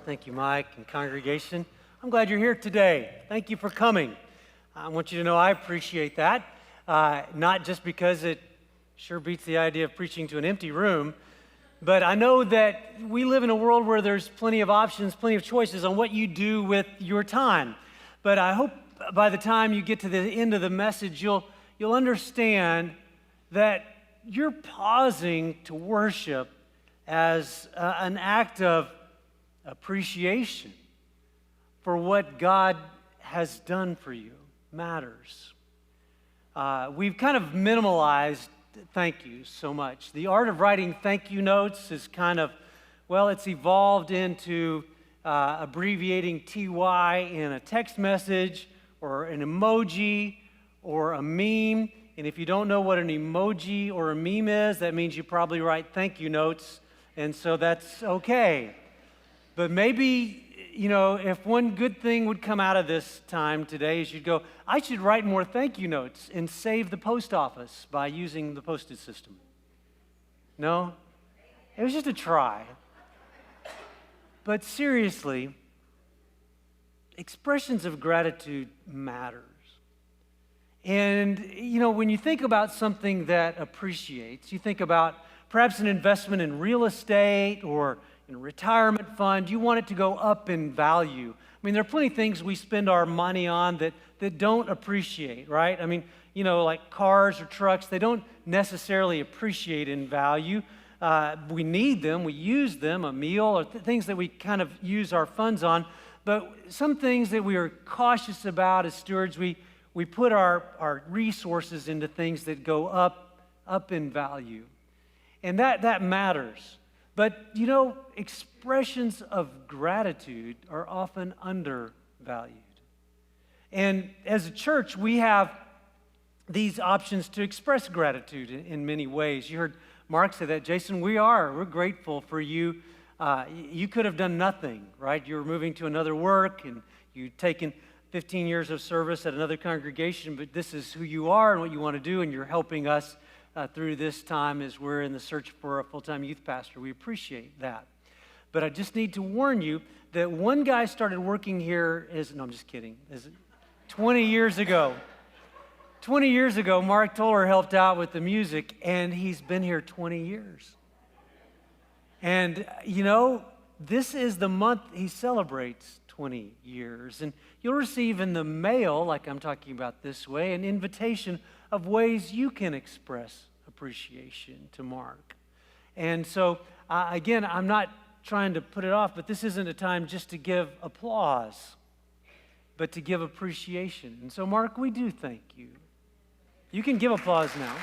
Thank you, Mike and congregation. I'm glad you're here today. Thank you for coming. I want you to know I appreciate that, not just because it sure beats the idea of preaching to an empty room, but I know that we live in a world where there's plenty of options, plenty of choices on what you do with your time. But I hope by the time you get to the end of the message, you'll understand that you're pausing to worship as an act of appreciation for what God has done for you matters. We've kind of minimalized thank you so much. The art of writing thank you notes is kind of, it's evolved into abbreviating TY in a text message or an emoji or a meme. And if you don't know what an emoji or a meme is, that means you probably write thank you notes, and so that's okay. But maybe, if one good thing would come out of this time today is you'd go, I should write more thank you notes and save the post office by using the postage system. No? It was just a try. But seriously, expressions of gratitude matters. And, when you think about something that appreciates, you think about perhaps an investment in real estate or in a retirement fund, you want it to go up in value. I mean, there are plenty of things we spend our money on that don't appreciate, right? I mean, like cars or trucks, they don't necessarily appreciate in value. We need them, we use them, a meal, or things that we kind of use our funds on. But some things that we are cautious about as stewards, we put our resources into things that go up in value. And that matters. But, expressions of gratitude are often undervalued. And as a church, we have these options to express gratitude in many ways. You heard Mark say that. Jason, we're grateful for you. You could have done nothing, right? You were moving to another work, and you'd taken 15 years of service at another congregation, but this is who you are and what you want to do, and you're helping us through this time as we're in the search for a full-time youth pastor. We appreciate that. But I just need to warn you that one guy started working here I'm just kidding, 20 years ago. 20 years ago, Mark Toller helped out with the music, and he's been here 20 years. And, this is the month he celebrates 20 years. And you'll receive in the mail, like I'm talking about this way, an invitation of ways you can express appreciation to Mark. And so, again, I'm not trying to put it off, but this isn't a time just to give applause, but to give appreciation. And so, Mark, we do thank you. You can give applause now.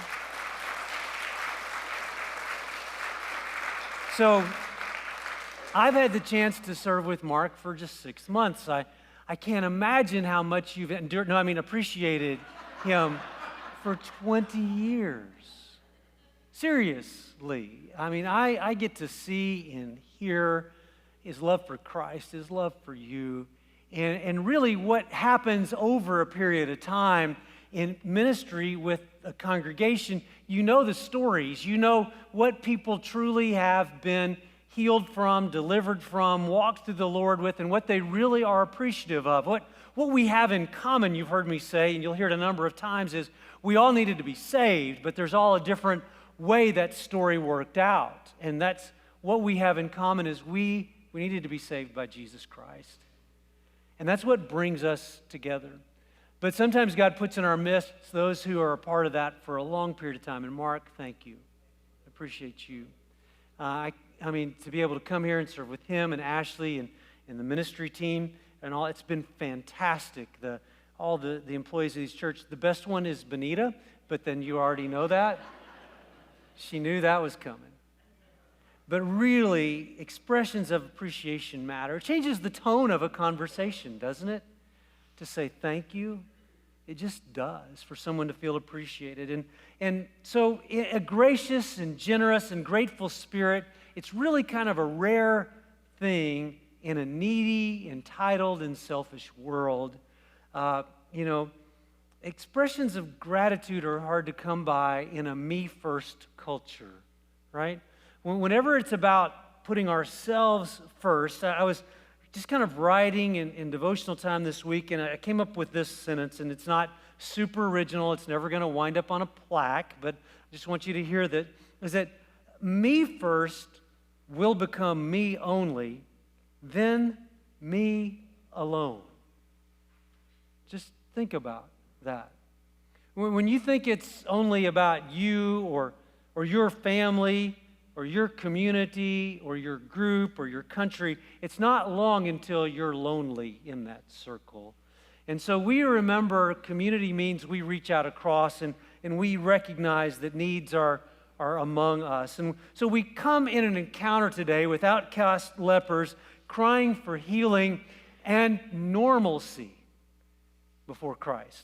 So, I've had the chance to serve with Mark for just 6 months. I can't imagine how much you've appreciated him for 20 years. Seriously. I get to see and hear his love for Christ, his love for you, and really what happens over a period of time in ministry with a congregation. You know the stories. You know what people truly have been healed from, delivered from, walked through the Lord with, and what they really are appreciative of. What we have in common, you've heard me say, and you'll hear it a number of times, is we all needed to be saved, but there's all a different way that story worked out. And that's what we have in common is we needed to be saved by Jesus Christ. And that's what brings us together. But sometimes God puts in our midst those who are a part of that for a long period of time. And Mark, thank you. I appreciate you. To be able to come here and serve with him and Ashley and the ministry team and all, it's been fantastic. All the employees of these churches. The best one is Benita, but then you already know that. She knew that was coming. But really, expressions of appreciation matter. It changes the tone of a conversation, doesn't it? To say thank you. It just does for someone to feel appreciated. And so a gracious and generous and grateful spirit, it's really kind of a rare thing in a needy, entitled, and selfish world. Expressions of gratitude are hard to come by in a me-first culture, right? Whenever it's about putting ourselves first, I was just kind of writing in devotional time this week, and I came up with this sentence, and it's not super original. It's never going to wind up on a plaque, but I just want you to hear that, is that me first will become me only, then me alone. Just think about that. When you think it's only about you or your family or your community or your group or your country, it's not long until you're lonely in that circle. And so we remember community means we reach out across and we recognize that needs are among us. And so we come in an encounter today with outcast lepers crying for healing and normalcy before Christ.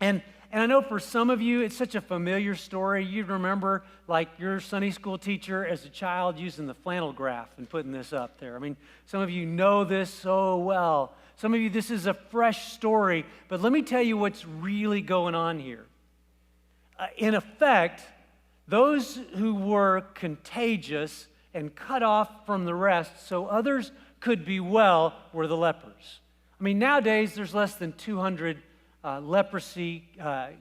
And I know for some of you, it's such a familiar story. You remember, like, your Sunday school teacher as a child using the flannel graph and putting this up there. I mean, some of you know this so well. Some of you, this is a fresh story. But let me tell you what's really going on here. In effect, those who were contagious and cut off from the rest so others could be well were the lepers. I mean, nowadays, there's less than 200 leprosy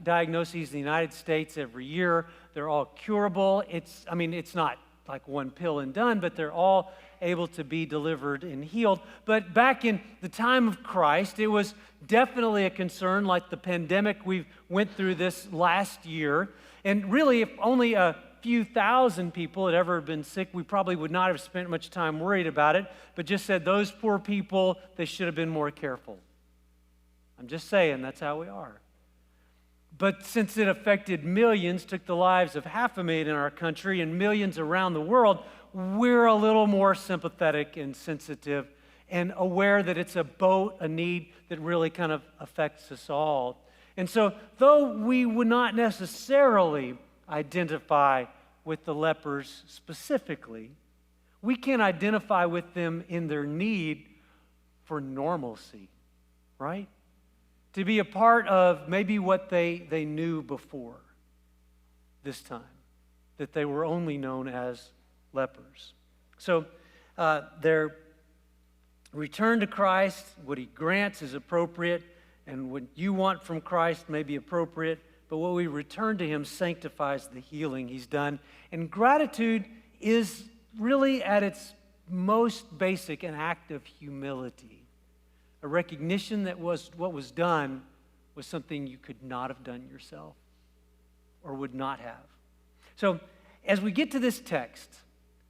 diagnoses in the United States every year. They're all curable. It's not like one pill and done, but they're all able to be delivered and healed. But back in the time of Christ, it was definitely a concern, like the pandemic we went through this last year. And really, if only a few thousand people had ever been sick, we probably would not have spent much time worried about it, but just said, those poor people, they should have been more careful. I'm just saying, that's how we are. But since it affected millions, took the lives of 500,000 in our country and millions around the world, we're a little more sympathetic and sensitive and aware that it's a need that really kind of affects us all. And so, though we would not necessarily identify with the lepers specifically, we can identify with them in their need for normalcy, right? To be a part of maybe what they knew before this time, that they were only known as lepers. So their return to Christ, what he grants is appropriate, and what you want from Christ may be appropriate, but what we return to him sanctifies the healing he's done. And gratitude is really at its most basic an act of humility. A recognition that what was done was something you could not have done yourself or would not have. So as we get to this text,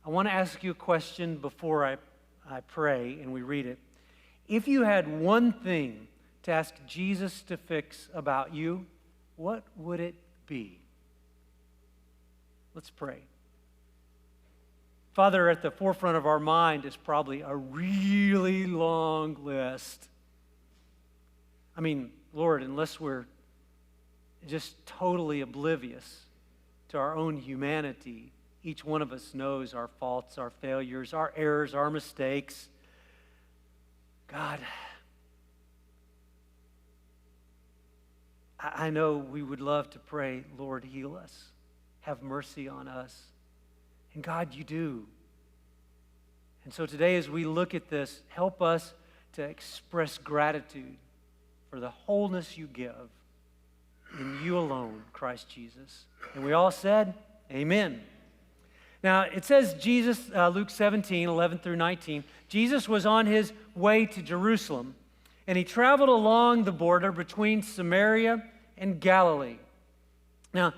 I want to ask you a question before I pray and we read it. If you had one thing to ask Jesus to fix about you, what would it be? Let's pray. Father, at the forefront of our mind is probably a really long list. I mean, Lord, unless we're just totally oblivious to our own humanity, each one of us knows our faults, our failures, our errors, our mistakes. God, I know we would love to pray, Lord, heal us. Have mercy on us. And God, you do. And so today as we look at this, help us to express gratitude for the wholeness you give in you alone, Christ Jesus. And we all said, amen. Now, it says Jesus, Luke 17, 11 through 19, Jesus was on his way to Jerusalem, and he traveled along the border between Samaria and Galilee. Now,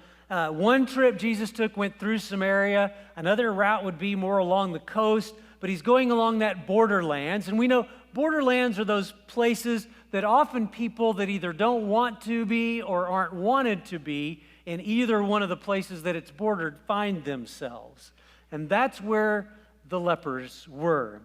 one trip Jesus took went through Samaria. Another route would be more along the coast, but he's going along that borderlands. And we know borderlands are those places that often people that either don't want to be or aren't wanted to be in either one of the places that it's bordered find themselves. And that's where the lepers were.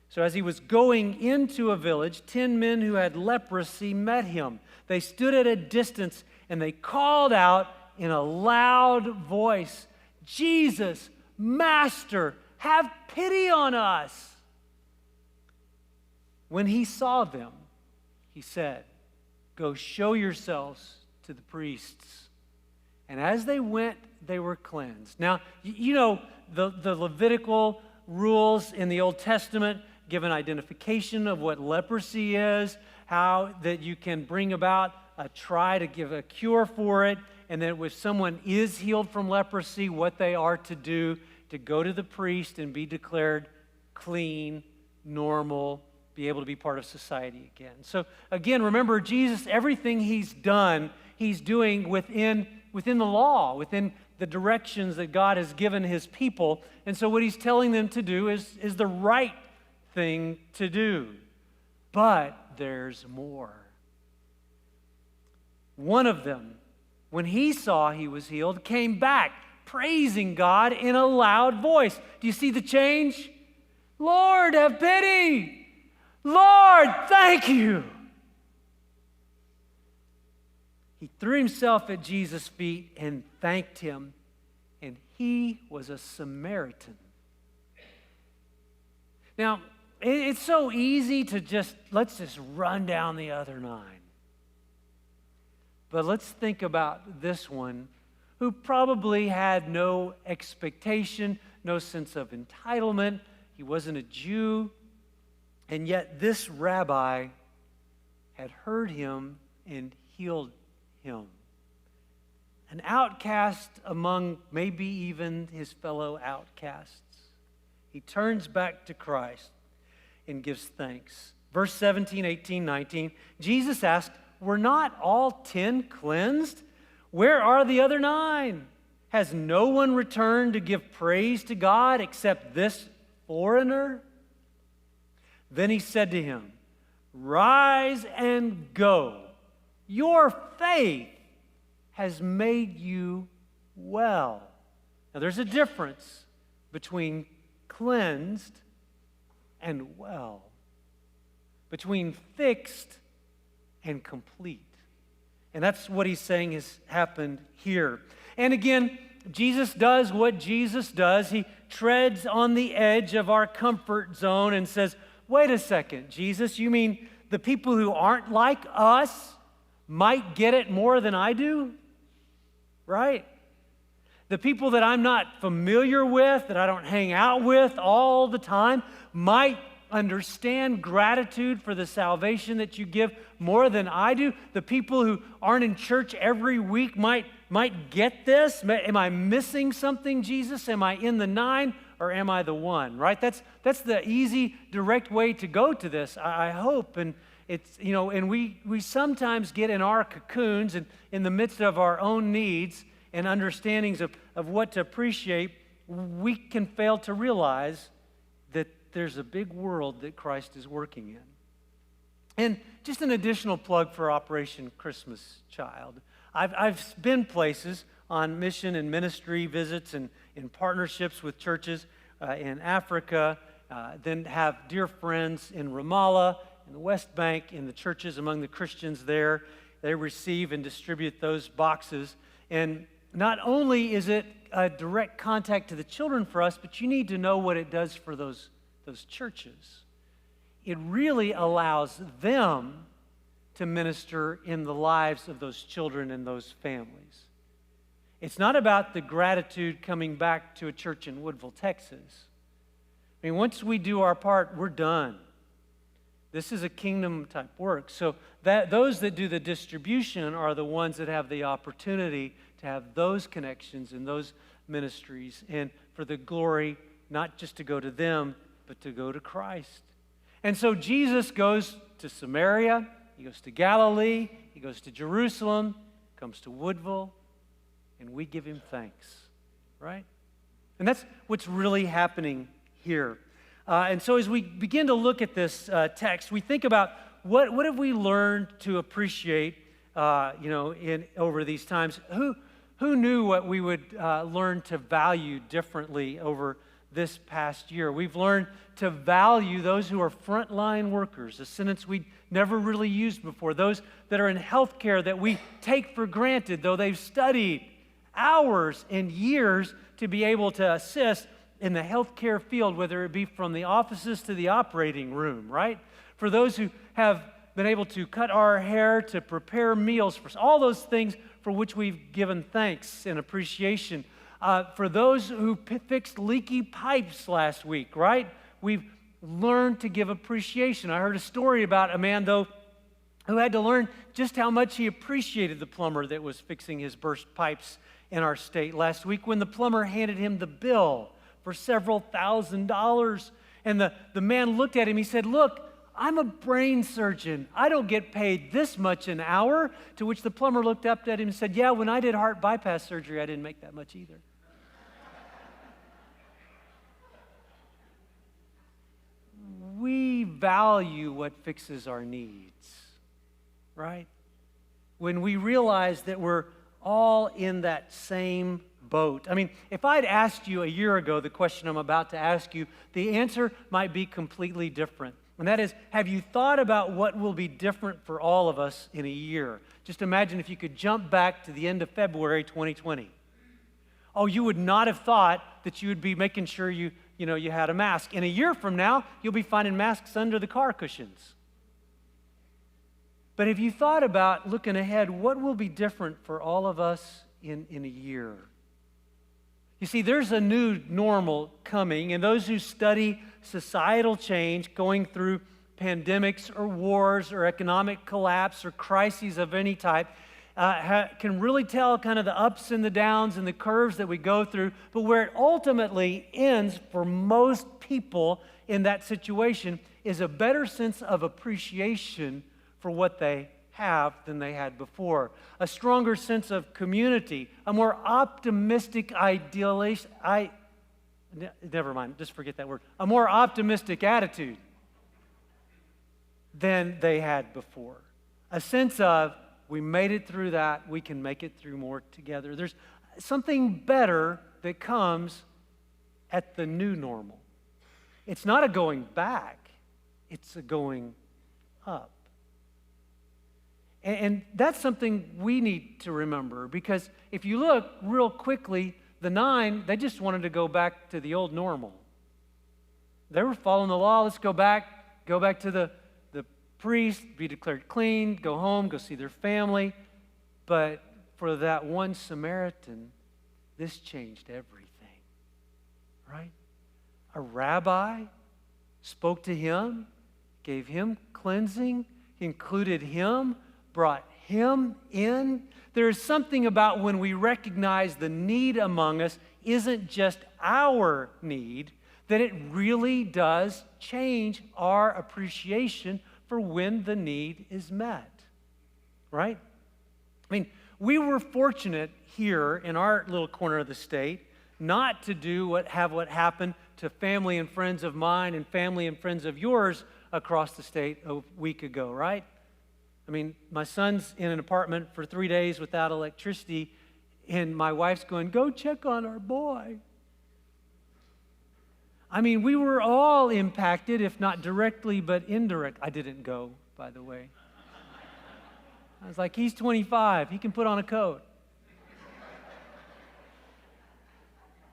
So as he was going into a village, 10 men who had leprosy met him. They stood at a distance and they called out in a loud voice, Jesus, Master, have pity on us. When he saw them, he said, go show yourselves to the priests. And as they went, they were cleansed. Now, you know, the Levitical rules in the Old Testament give an identification of what leprosy is, how that you can bring about try to give a cure for it, and that if someone is healed from leprosy, what they are to do to go to the priest and be declared clean, normal, be able to be part of society again. So again, remember Jesus, everything he's done, he's doing within the law, within the directions that God has given his people. And so what he's telling them to do is the right thing to do. But there's more. One of them, when he saw he was healed, came back praising God in a loud voice. Do you see the change? Lord, have pity. Lord, thank you. He threw himself at Jesus' feet and thanked him, and he was a Samaritan. Now, it's so easy to let's just run down the other 9. But let's think about this one who probably had no expectation, no sense of entitlement. He wasn't a Jew. And yet this rabbi had heard him and healed him. An outcast among maybe even his fellow outcasts. He turns back to Christ and gives thanks. Verse 17, 18, 19, Jesus asked, "Were not all 10 cleansed? Where are the other 9? Has no one returned to give praise to God except this foreigner?" Then he said to him, "Rise and go. Your faith has made you well." Now there's a difference between cleansed and well, between fixed and complete. And that's what he's saying has happened here. And again, Jesus does what Jesus does. He treads on the edge of our comfort zone and says, "Wait a second, Jesus, you mean the people who aren't like us might get it more than I do?" Right? The people that I'm not familiar with, that I don't hang out with all the time, might understand gratitude for the salvation that you give more than I do. The people who aren't in church every week might get this. Am I missing something, Jesus? Am I in the 9 or am I the 1? Right? That's the easy, direct way to go to this, I hope. And it's, and we sometimes get in our cocoons and in the midst of our own needs and understandings of what to appreciate, we can fail to realize that there's a big world that Christ is working in. And just an additional plug for Operation Christmas Child. I've been places on mission and ministry visits and in partnerships with churches in Africa, then have dear friends in Ramallah, in the West Bank, in the churches among the Christians there. They receive and distribute those boxes. And not only is it a direct contact to the children for us, but you need to know what it does for those churches. It really allows them to minister in the lives of those children and those families. It's not about the gratitude coming back to a church in Woodville, Texas. I mean, once we do our part, we're done. This is a kingdom type work. So that those that do the distribution are the ones that have the opportunity to have those connections and those ministries, and for the glory not just to go to them, but to go to Christ. And so Jesus goes to Samaria, he goes to Galilee, he goes to Jerusalem, comes to Woodville, and we give him thanks, right? And that's what's really happening here. And so as we begin to look at this text, we think about what have we learned to appreciate, over these times. Who knew what we would learn to value differently over this past year? We've learned to value those who are frontline workers, a sentence we never really used before. Those that are in healthcare that we take for granted, though they've studied hours and years to be able to assist in the healthcare field, whether it be from the offices to the operating room, right? For those who have been able to cut our hair, to prepare meals, for all those things for which we've given thanks and appreciation. For those who fixed leaky pipes last week, right? We've learn to give appreciation. I heard a story about a man, though, who had to learn just how much he appreciated the plumber that was fixing his burst pipes in our state last week when the plumber handed him the bill for several $1,000s. And the man looked at him, he said, "Look, I'm a brain surgeon. I don't get paid this much an hour." To which the plumber looked up at him and said, "Yeah, when I did heart bypass surgery, I didn't make that much either." We value what fixes our needs, right? When we realize that we're all in that same boat. I mean, if I'd asked you a year ago the question I'm about to ask you, the answer might be completely different. And that is, have you thought about what will be different for all of us in a year? Just imagine if you could jump back to the end of February 2020. Oh, you would not have thought that you would be making sure you had a mask. In a year from now, you'll be finding masks under the car cushions. But have you thought about looking ahead, what will be different for all of us in a year? You see, there's a new normal coming, and those who study societal change, going through pandemics or wars or economic collapse or crises of any type, can really tell kind of the ups and the downs and the curves that we go through. But where it ultimately ends for most people in that situation is a better sense of appreciation for what they have than they had before. A stronger sense of community, a more optimistic idealist, never mind, just forget that word. A more optimistic attitude than they had before. A sense of, we made it through that, we can make it through more together. There's something better that comes at the new normal. It's not a going back, it's a going up. And that's something we need to remember, because if you look real quickly, the 9, they just wanted to go back to the old normal. They were following the law. Let's go back to the priest, be declared clean, go home, go see their family. But for that one Samaritan, this changed everything, right? A rabbi spoke to him, gave him cleansing, included him, brought him in. There is something about when we recognize the need among us isn't just our need, that it really does change our appreciation for when the need is met, right? I mean, we were fortunate here in our little corner of the state not to do what happened to family and friends of mine and family and friends of yours across the state a week ago, right? I mean, my son's in an apartment for 3 days without electricity, and my wife's going, "Go check on our boy." I mean, we were all impacted, if not directly, but indirect. I didn't go, by the way. I was like, he's 25. He can put on a coat.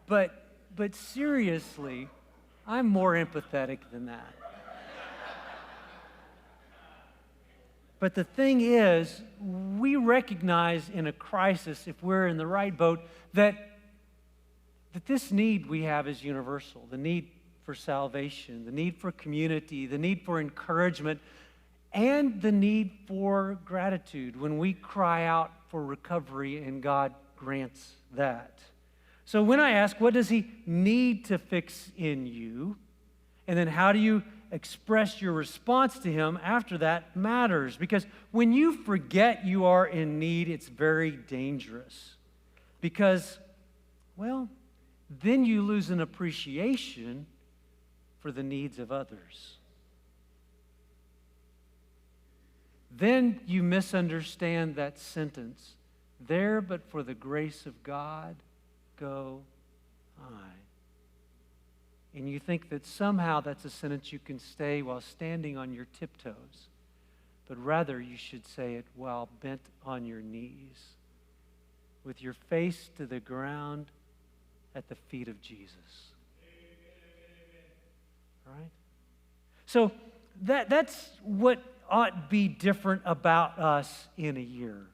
But seriously, I'm more empathetic than that. But the thing is, we recognize in a crisis, if we're in the right boat, that this need we have is universal. The need for salvation, the need for community, the need for encouragement, and the need for gratitude when we cry out for recovery and God grants that. So when I ask, what does He need to fix in you? And then how do you express your response to Him after that matters. Because when you forget you are in need, it's very dangerous. Because, well, then you lose an appreciation for the needs of others. Then you misunderstand that sentence, "There but for the grace of God, go I." And you think that somehow that's a sentence you can say while standing on your tiptoes. But rather you should say it while bent on your knees, with your face to the ground at the feet of Jesus. All right? So that's what ought be different about us in a year.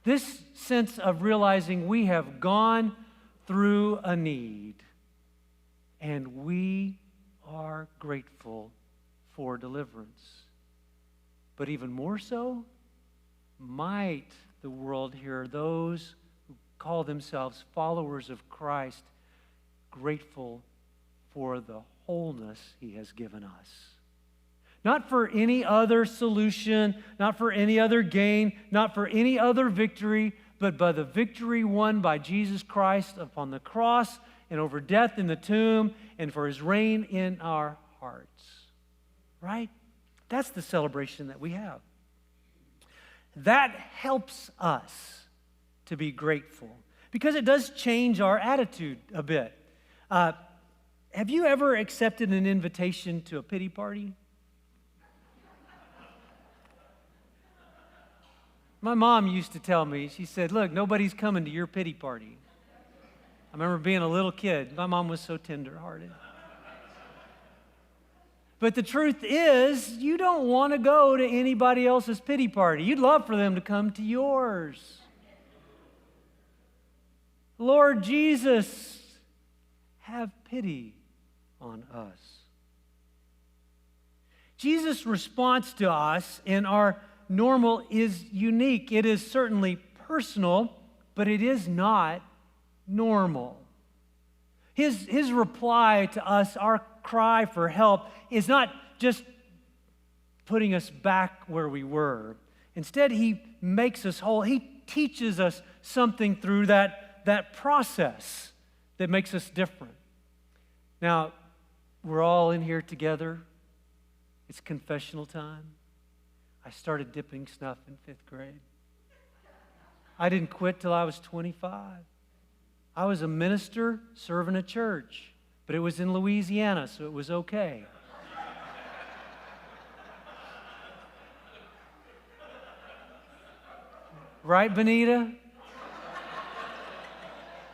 This sense of realizing we have gone through a need, and we are grateful for deliverance. But even more so, might the world hear those who call themselves followers of Christ grateful for the wholeness He has given us. Not for any other solution, not for any other gain, not for any other victory, but by the victory won by Jesus Christ upon the cross and over death in the tomb and for His reign in our hearts. Right? That's the celebration that we have. That helps us to be grateful because it does change our attitude a bit. Have you ever accepted an invitation to a pity party? My mom used to tell me, she said, look, nobody's coming to your pity party. I remember being a little kid. My mom was so tender-hearted. But the truth is, you don't want to go to anybody else's pity party. You'd love for them to come to yours. Lord Jesus, have pity on us. Jesus' response to us in our normal is unique. It is certainly personal, but it is not normal. His reply to us, our cry for help, is not just putting us back where we were. Instead, He makes us whole. He teaches us something through that process that makes us different. Now, we're all in here together. It's confessional time. I started dipping snuff in 5th grade. I didn't quit till I was 25. I was a minister serving a church, but it was in Louisiana, so it was okay. Right, Benita?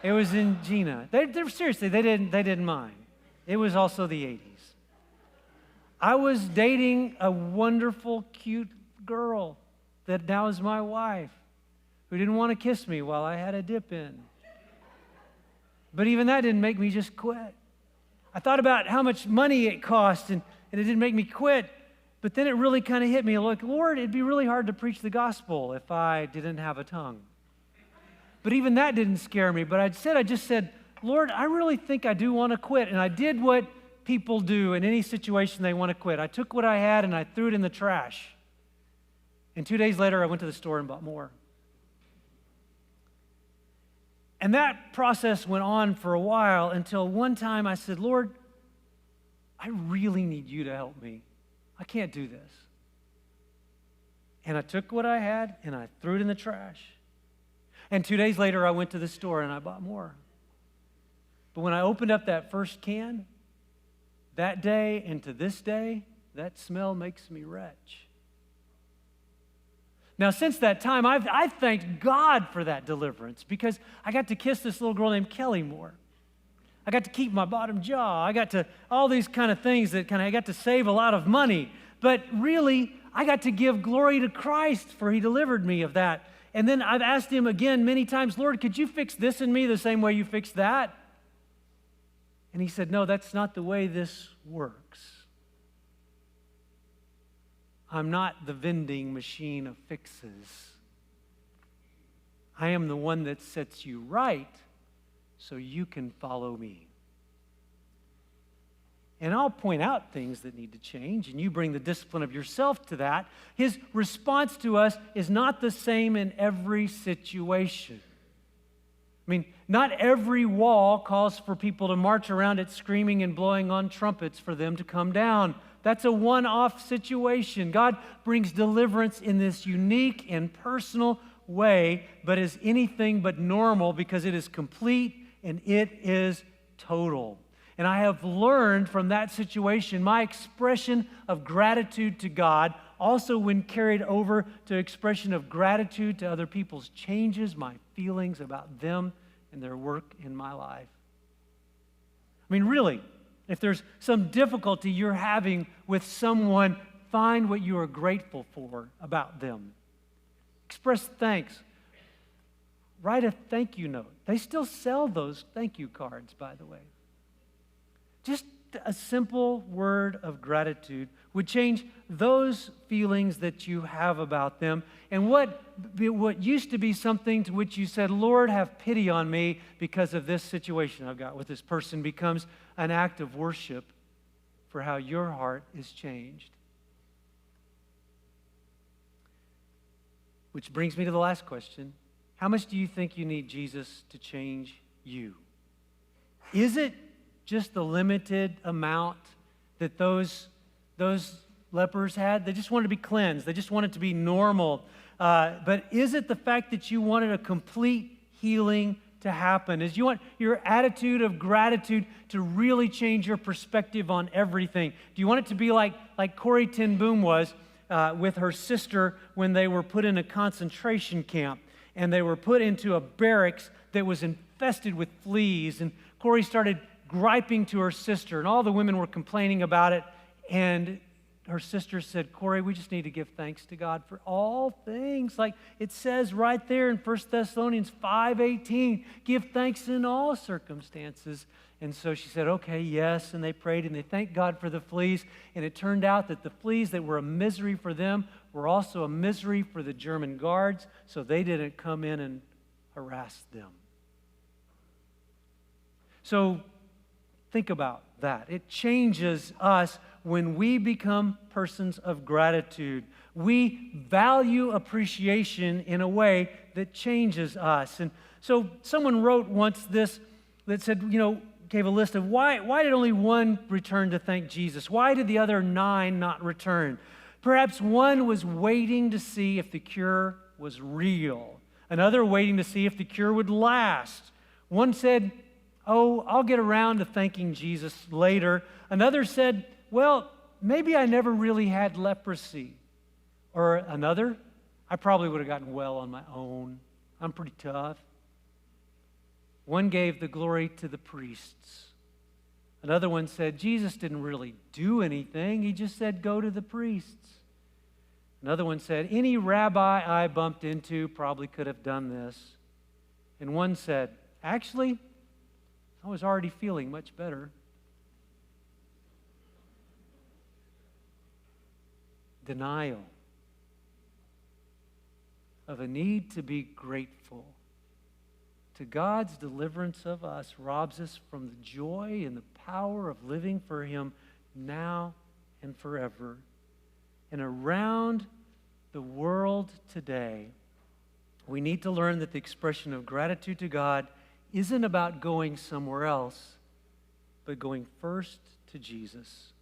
It was in Gina. They seriously, they didn't mind. It was also the 80s. I was dating a wonderful, cute girl that now is my wife who didn't want to kiss me while I had a dip in. But even that didn't make me just quit. I thought about how much money it cost, and it didn't make me quit. But then it really kind of hit me, like, Lord, it'd be really hard to preach the gospel if I didn't have a tongue. But even that didn't scare me. But I just said, Lord, I really think I do want to quit. And I did what people do in any situation they want to quit. I took what I had and I threw it in the trash. And 2 days later, I went to the store and bought more. And that process went on for a while until one time I said, Lord, I really need you to help me. I can't do this. And I took what I had and I threw it in the trash. And 2 days later, I went to the store and I bought more. But when I opened up that first can, that day and to this day, that smell makes me retch. Now, since that time, I've thanked God for that deliverance because I got to kiss this little girl named Kelly more. I got to keep my bottom jaw. I got to, all these kind of things that I got to save a lot of money. But really, I got to give glory to Christ for He delivered me of that. And then I've asked Him again many times, Lord, could you fix this in me the same way you fixed that? And He said, no, that's not the way this works. I'm not the vending machine of fixes. I am the one that sets you right so you can follow me. And I'll point out things that need to change, and you bring the discipline of yourself to that. His response to us is not the same in every situation. I mean, not every wall calls for people to march around it screaming and blowing on trumpets for them to come down. That's a one-off situation. God brings deliverance in this unique and personal way, but is anything but normal because it is complete and it is total. And I have learned from that situation, my expression of gratitude to God, also when carried over to expression of gratitude to other people's, changes my feelings about them and their work in my life. I mean, really, if there's some difficulty you're having with someone, find what you are grateful for about them. Express thanks. Write a thank you note. They still sell those thank you cards, by the way. Just a simple word of gratitude would change those feelings that you have about them. And what used to be something to which you said, Lord, have pity on me because of this situation I've got with this person, becomes an act of worship for how your heart is changed. Which brings me to the last question. How much do you think you need Jesus to change you? Is it just the limited amount that those lepers had? They just wanted to be cleansed. They just wanted to be normal. But is it the fact that you wanted a complete healing to happen? Is you want your attitude of gratitude to really change your perspective on everything? Do you want it to be like Corrie ten Boom was with her sister when they were put in a concentration camp and they were put into a barracks that was infested with fleas, and Corrie started griping to her sister, and all the women were complaining about it, and her sister said, Corrie, we just need to give thanks to God for all things. Like it says right there in 1 Thessalonians 5:18, give thanks in all circumstances. And so she said, okay, yes, and they prayed, and they thanked God for the fleas, and it turned out that the fleas that were a misery for them were also a misery for the German guards, so they didn't come in and harass them. So think about that. It changes us when we become persons of gratitude. We value appreciation in a way that changes us. And so someone wrote once this that said, gave a list of why did only one return to thank Jesus? Why did the other 9 not return? Perhaps one was waiting to see if the cure was real. Another waiting to see if the cure would last. One said, I'll get around to thanking Jesus later. Another said, well, maybe I never really had leprosy. Or another, I probably would have gotten well on my own. I'm pretty tough. One gave the glory to the priests. Another one said, Jesus didn't really do anything. He just said, go to the priests. Another one said, any rabbi I bumped into probably could have done this. And one said, actually, I was already feeling much better. Denial of a need to be grateful to God's deliverance of us robs us from the joy and the power of living for Him now and forever. And around the world today, we need to learn that the expression of gratitude to God isn't about going somewhere else, but going first to Jesus.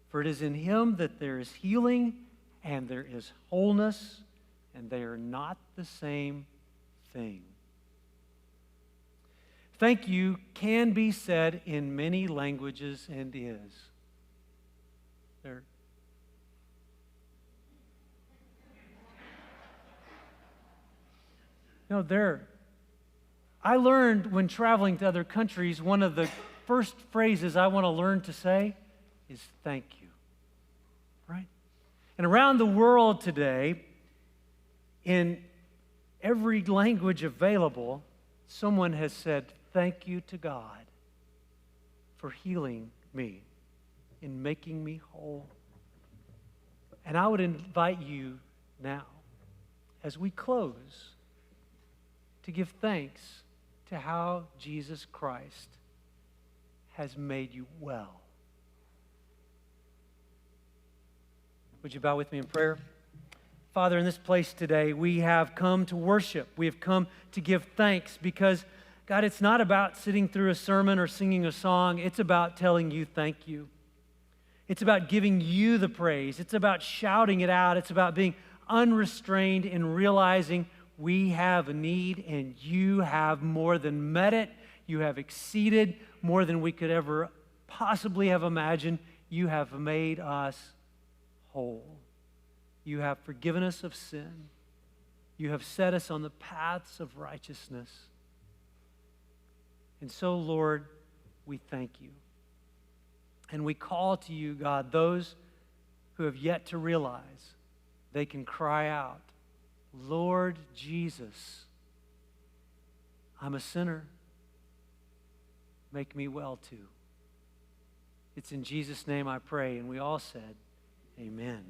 For it is in Him that there is healing and there is wholeness, and they are not the same thing. Thank you can be said in many languages and is. There. I learned when traveling to other countries, one of the first phrases I want to learn to say is thank you. Right? And around the world today, in every language available, someone has said thank you to God for healing me, in making me whole. And I would invite you now, as we close, to give thanks to how Jesus Christ has made you well. Would you bow with me in prayer? Father, in this place today, we have come to worship. We have come to give thanks because, God, it's not about sitting through a sermon or singing a song. It's about telling you thank you. It's about giving you the praise. It's about shouting it out. It's about being unrestrained and realizing we have a need and you have more than met it. You have exceeded more than we could ever possibly have imagined. You have made us whole. You have forgiven us of sin. You have set us on the paths of righteousness. And so, Lord, we thank you. And we call to you, God, those who have yet to realize they can cry out, Lord Jesus, I'm a sinner. Make me well too. It's in Jesus' name I pray. And we all said, amen.